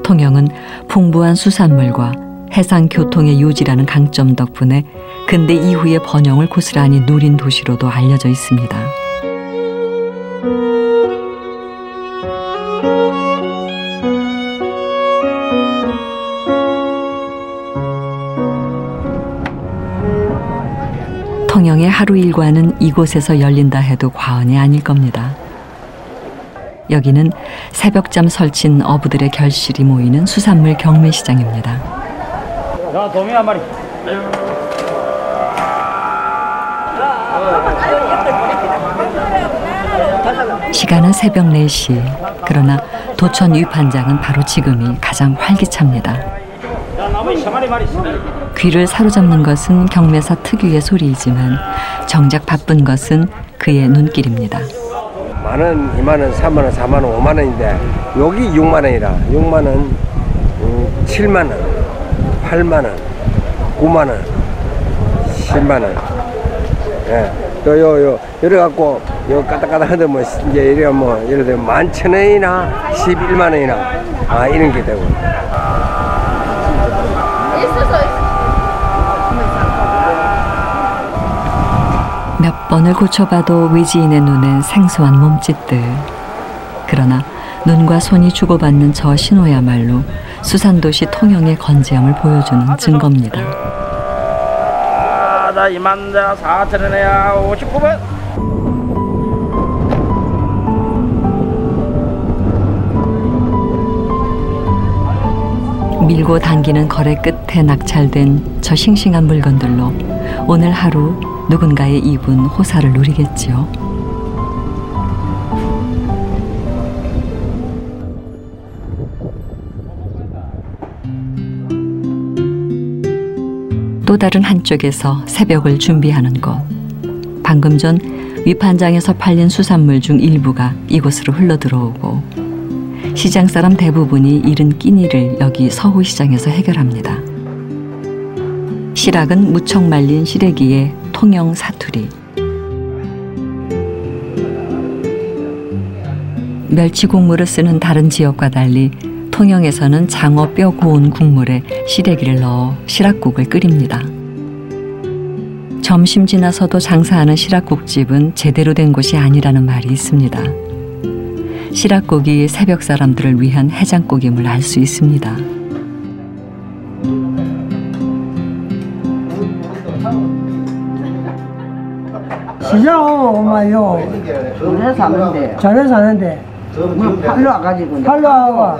통영은 풍부한 수산물과 해상 교통의 요지라는 강점 덕분에 근대 이후의 번영을 고스란히 누린 도시로도 알려져 있습니다. 통영의 하루 일과는 이곳에서 열린다 해도 과언이 아닐 겁니다. 여기는 새벽잠 설친 어부들의 결실이 모이는 수산물 경매시장입니다. 자, 도미 한 마리. 시간은 새벽 4시. 그러나 도천 위판장은 바로 지금이 가장 활기찹니다. 귀를 사로잡는 것은 경매사 특유의 소리이지만 정작 바쁜 것은 그의 눈길입니다. 만원, 2만원, 3만원, 4만원, 5만원인데 여기 6만원이라 6만원, 7만원, 8만원, 9만원, 10만원. 예. 또 이래갖고 요 까딱까딱 하다 뭐 이제 이래 뭐 예를 들어 11,000원이나 11만원이나 이런 게 되고. 몇 번을 고쳐봐도 외지인의 눈엔 생소한 몸짓들. 그러나 눈과 손이 주고받는 저 신호야말로 수산도시 통영의 건재함을 보여주는 증거입니다. 나 24,000원이야. 59번. 밀고 당기는 거래 끝에 낙찰된 저 싱싱한 물건들로 오늘 하루 누군가의 입은 호사를 누리겠지요. 또 다른 한쪽에서 새벽을 준비하는 곳. 방금 전 위판장에서 팔린 수산물 중 일부가 이곳으로 흘러들어오고 시장 사람 대부분이 잃은 끼니를 여기 서호시장에서 해결합니다. 시락은 무척 말린 시래기에 통영 사투리. 멸치 국물을 쓰는 다른 지역과 달리 통영에서는 장어 뼈 고운 국물에 시래기를 넣어 시락국을 끓입니다. 점심 지나서도 장사하는 시락국집은 제대로 된 곳이 아니라는 말이 있습니다. 시락국이 새벽 사람들을 위한 해장국임을 알 수 있습니다. 시장 오마요. 전에 사는데. 전에 사는데. 뭐 팔로 와가지고. 팔로 하고.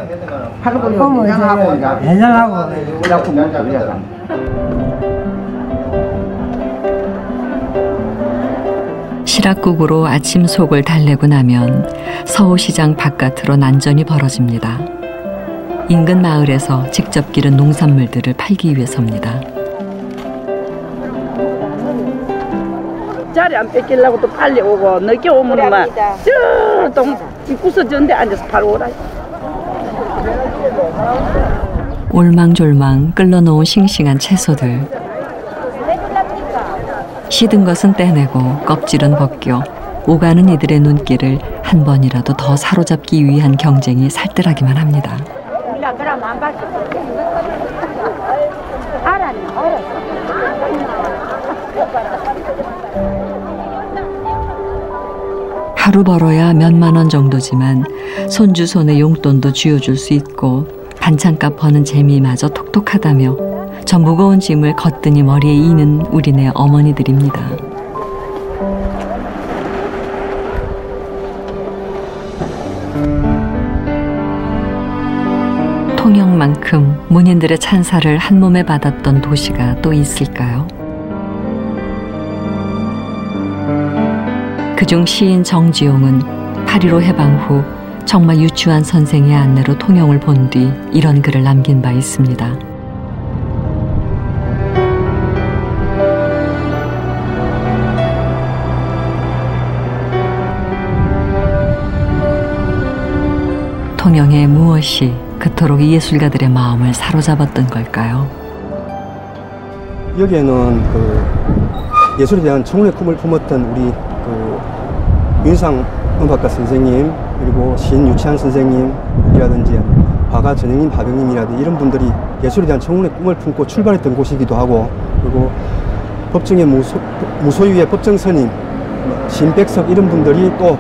팔로 해장하고. 해장하고. 그래갖고 먹고 시락국으로 아침 속을 달래고 나면 서호시장 바깥으로 난전이 벌어집니다. 인근 마을에서 직접 기른 농산물들을 팔기 위해서입니다. 자리 안 뺏기려고 또 빨리 오고 늦게 오면 막 저동 입구서 전데 앉아서 바로 오라. 올망졸망 끌러놓은 싱싱한 채소들. 시든 것은 떼내고 껍질은 벗겨 오가는 이들의 눈길을 한 번이라도 더 사로잡기 위한 경쟁이 살뜰하기만 합니다. 하루 벌어야 몇만 원 정도지만 손주 손에 용돈도 쥐어줄 수 있고 반찬값 버는 재미마저 톡톡하다며 저 무거운 짐을 거뜬히 머리에 이는 우리네 어머니들입니다. 통영만큼 문인들의 찬사를 한 몸에 받았던 도시가 또 있을까요? 그중 시인 정지용은 8.15 해방 후 정말 유추한 선생의 안내로 통영을 본 뒤 이런 글을 남긴 바 있습니다. 통영의 무엇이 그토록 예술가들의 마음을 사로잡았던 걸까요? 여기에는 예술에 대한 청운의 꿈을 품었던 우리 윤상 음악가 선생님, 그리고 시인 유치한 선생님이라든지 화가 전영인 화병님이라든지 이런 분들이 예술에 대한 청운의 꿈을 품고 출발했던 곳이기도 하고, 그리고 법정의 무소유의 법정스님, 신백석 이런 분들이 또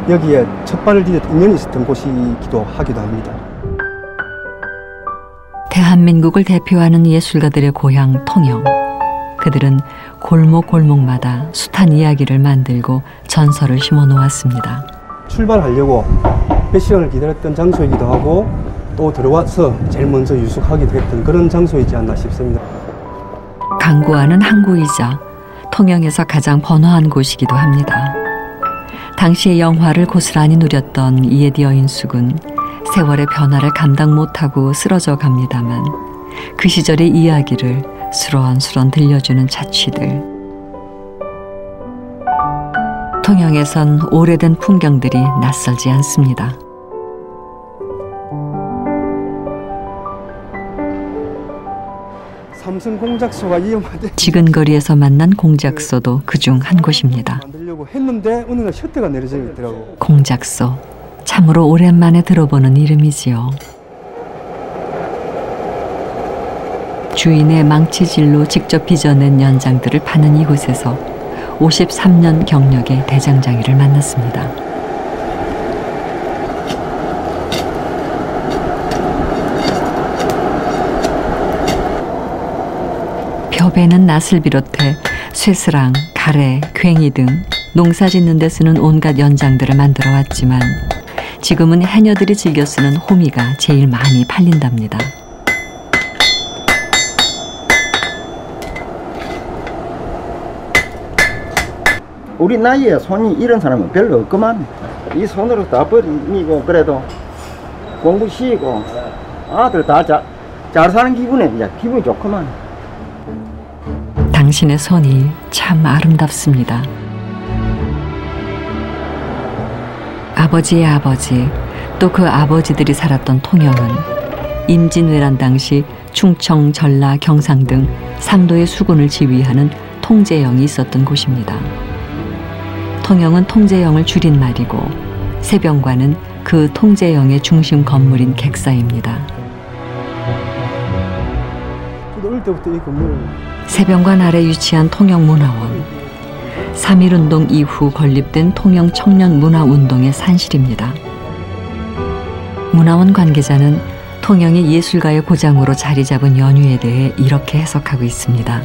여기에 첫 발을 디뎠던 인연이 있었던 곳이기도 하기도 합니다. 대한민국을 대표하는 예술가들의 고향 통영. 그들은 골목골목마다 숱한 이야기를 만들고 전설을 심어 놓았습니다. 출발하려고 몇 시간을 기다렸던 장소이기도 하고 또 들어와서 제일 먼저 유숙하기도 했던 그런 장소이지 않나 싶습니다. 강구하는 항구이자 통영에서 가장 번화한 곳이기도 합니다. 당시의 영화를 고스란히 누렸던 이에디 여인숙은 세월의 변화를 감당 못하고 쓰러져 갑니다만 그 시절의 이야기를 수런수런 들려주는 자취들. 통영에선 오래된 풍경들이 낯설지 않습니다. 삼성 공작소가 이용하던 지근거리에서 만난 공작소도 그중 한 곳입니다. 만들려고 했는데 어느 날 셔터가 내려져 있더라고. 공작소, 참으로 오랜만에 들어보는 이름이지요. 주인의 망치질로 직접 빚어낸 연장들을 파는 이곳에서 53년 경력의 대장장이를 만났습니다. 벽에는 낫을 비롯해 쇠스랑, 가래, 괭이 등 농사 짓는 데 쓰는 온갖 연장들을 만들어 왔지만 지금은 해녀들이 즐겨 쓰는 호미가 제일 많이 팔린답니다. 우리 나이에 손이 이런 사람은 별로 없구만. 이 손으로 다 버리고 그래도 공부 시키고 아들 다 잘 사는 기분에 이제 기분이 좋구만. 당신의 손이 참 아름답습니다. 아버지의 아버지, 또 그 아버지들이 살았던 통영은 임진왜란 당시 충청, 전라, 경상 등 3도의 수군을 지휘하는 통제영이 있었던 곳입니다. 통영은 통제영을 줄인 말이고 세병관은 그 통제영의 중심 건물인 객사입니다. 어릴 때부터 이 건물 세병관 아래 위치한 통영문화원. 3.1운동 이후 건립된 통영 청년문화운동의 산실입니다. 문화원 관계자는 통영이 예술가의 고장으로 자리 잡은 연유에 대해 이렇게 해석하고 있습니다.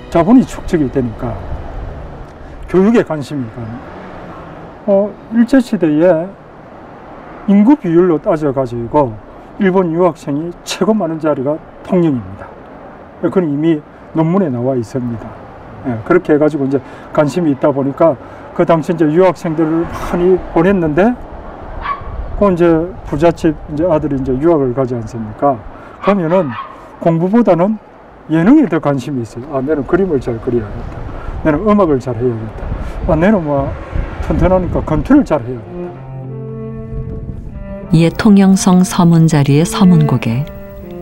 자본이 축적이 되니까 교육에 관심이 가는. 일제시대에 인구 비율로 따져가지고 일본 유학생이 최고 많은 자리가 통영입니다. 그건 이미 논문에 나와 있습니다. 그렇게 해가지고 이제 관심이 있다 보니까 그 당시 이제 유학생들을 많이 보냈는데, 그 이제 부잣집 이제 아들이 이제 유학을 가지 않습니까? 그러면은 공부보다는 예능에 더 관심이 있어요. 아, 나는 그림을 잘 그려야겠다. 나는 음악을 잘 해야겠다. 아, 나는 뭐 튼튼하니까 건투를 잘 해야겠다. 이에 통영성 서문자리의 서문곡에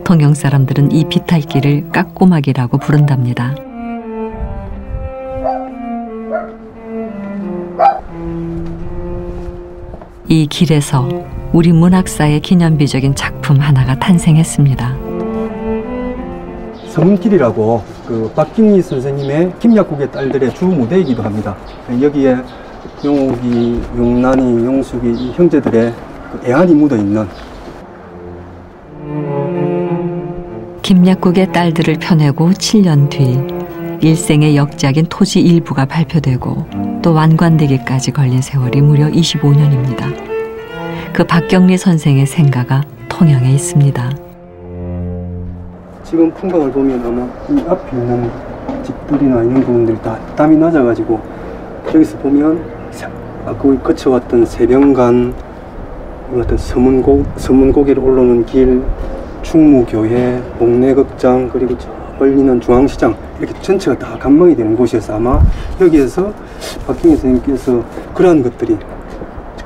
통영 사람들은 이 비탈길을 깍꼬막이라고 부른답니다. 이 길에서 우리 문학사의 기념비적인 작품 하나가 탄생했습니다. 서문길이라고 그 박경리 선생님의 김약국의 딸들의 주 무대이기도 합니다. 여기에 용옥이, 용란이, 용숙이 이 형제들의 그 애환이 묻어 있는. 김약국의 딸들을 펴내고 7년 뒤 일생의 역작인 토지 일부가 발표되고 또 완관되기까지 걸린 세월이 무려 25년입니다. 그 박경리 선생의 생가가 통영에 있습니다. 지금 풍광을 보면 아마 이 앞에 있는 집들이나 이런 부분들이 다 땀이 낮아가지고 여기서 보면 거기 거쳐왔던 세병관, 어떤 서문고개로 올라오는 길, 충무교회, 목내극장, 그리고 저 멀리는 중앙시장, 이렇게 전체가 다 감망이 되는 곳이어서 아마 여기에서 박경리 선생님께서 그러한 것들이,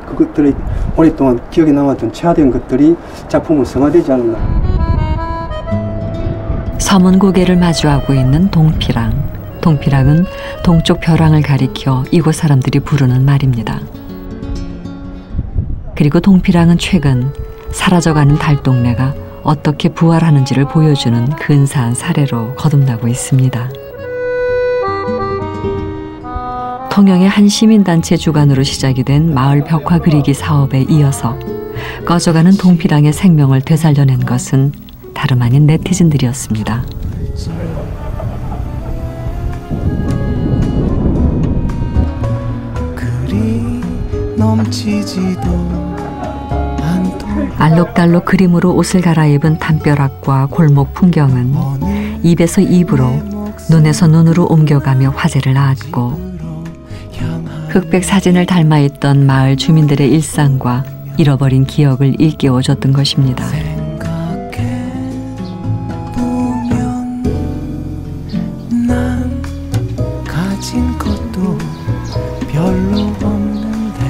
그것들이 오랫동안 기억에 남았던 체화된 것들이 작품으로 성화되지 않았나. 서문고개를 마주하고 있는 동피랑. 동피랑은 동쪽 벼랑을 가리켜 이곳 사람들이 부르는 말입니다. 그리고 동피랑은 최근 사라져가는 달동네가 어떻게 부활하는지를 보여주는 근사한 사례로 거듭나고 있습니다. 통영의 한 시민단체 주관으로 시작이 된 마을 벽화 그리기 사업에 이어서 꺼져가는 동피랑의 생명을 되살려낸 것은 다름 아닌 네티즌들이었습니다. 알록달록 그림으로 옷을 갈아입은 담벼락과 골목 풍경은 입에서 입으로, 눈에서 눈으로 옮겨가며 화제를 낳았고, 흑백 사진을 닮아있던 마을 주민들의 일상과 잃어버린 기억을 일깨워줬던 것입니다. 난 가진 것도 별로 없는데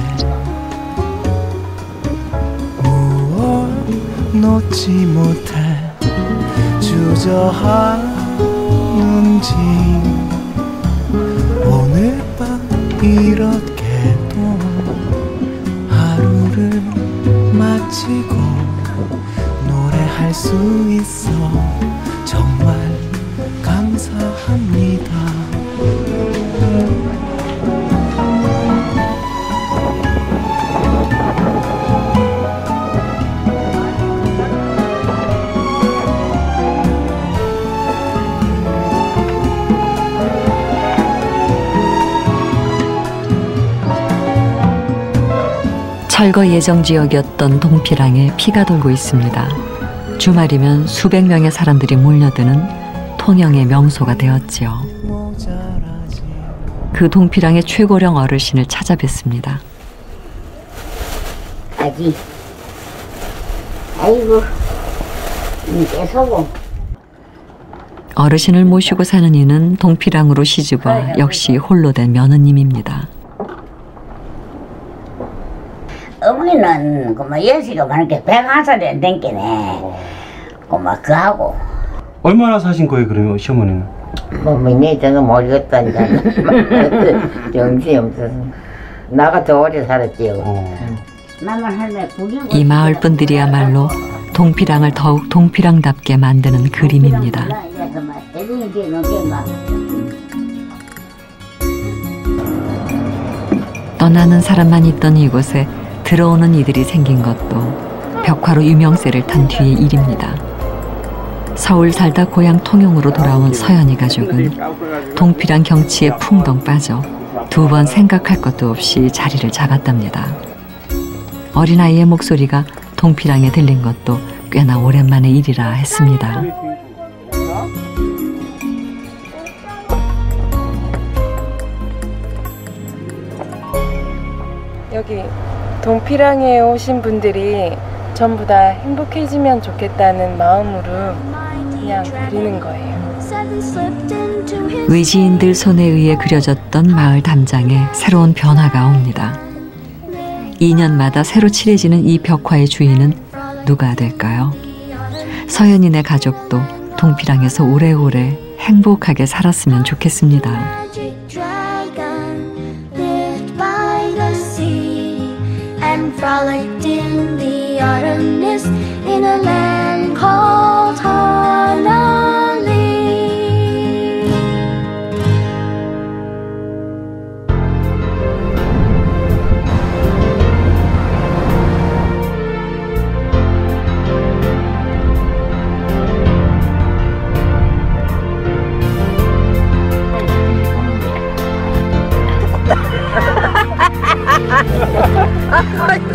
무얼 놓지 못해 주저하는지 오늘 밤 이렇게도 하루를 마치고 노래할 수 있어 정말 감사합니다. 철거 예정 지역이었던 동피랑에 피가 돌고 있습니다. 주말이면 수백 명의 사람들이 몰려드는 통영의 명소가 되었지요. 그 동피랑의 최고령 어르신을 찾아뵙습니다. 아이고, 깨서고. 어르신을 모시고 사는 이는 동피랑으로 시집와 역시 홀로 된 며느님입니다. 어머니는 그만 연세가 많게 101살이 안 된 게네. 그만 그하고. 얼마나 사신 거예요, 그러면 시어머니는? 뭐 내 저는 모르겠다 이제. 정신이 없어서. 나가 더 오래 살았지요. 나만 할매 이 마을 분들이야말로 동피랑을 더욱 동피랑답게 만드는 그림입니다. 떠나는 사람만 있던 이곳에 들어오는 이들이 생긴 것도 벽화로 유명세를 탄 뒤의 일입니다. 서울 살다 고향 통영으로 돌아온 서연이 가족은 동피랑 경치에 풍덩 빠져 두 번 생각할 것도 없이 자리를 잡았답니다. 어린아이의 목소리가 동피랑에 들린 것도 꽤나 오랜만의 일이라 했습니다. 여기 동피랑에 오신 분들이 전부 다 행복해지면 좋겠다는 마음으로 그냥 그리는 거예요. 외지인들 손에 의해 그려졌던 마을 담장에 새로운 변화가 옵니다. 2년마다 새로 칠해지는 이 벽화의 주인은 누가 될까요? 서연이네 가족도 동피랑에서 오래오래 행복하게 살았으면 좋겠습니다. Frolicked in the autumn mist in a land called Honolulu. 아이고,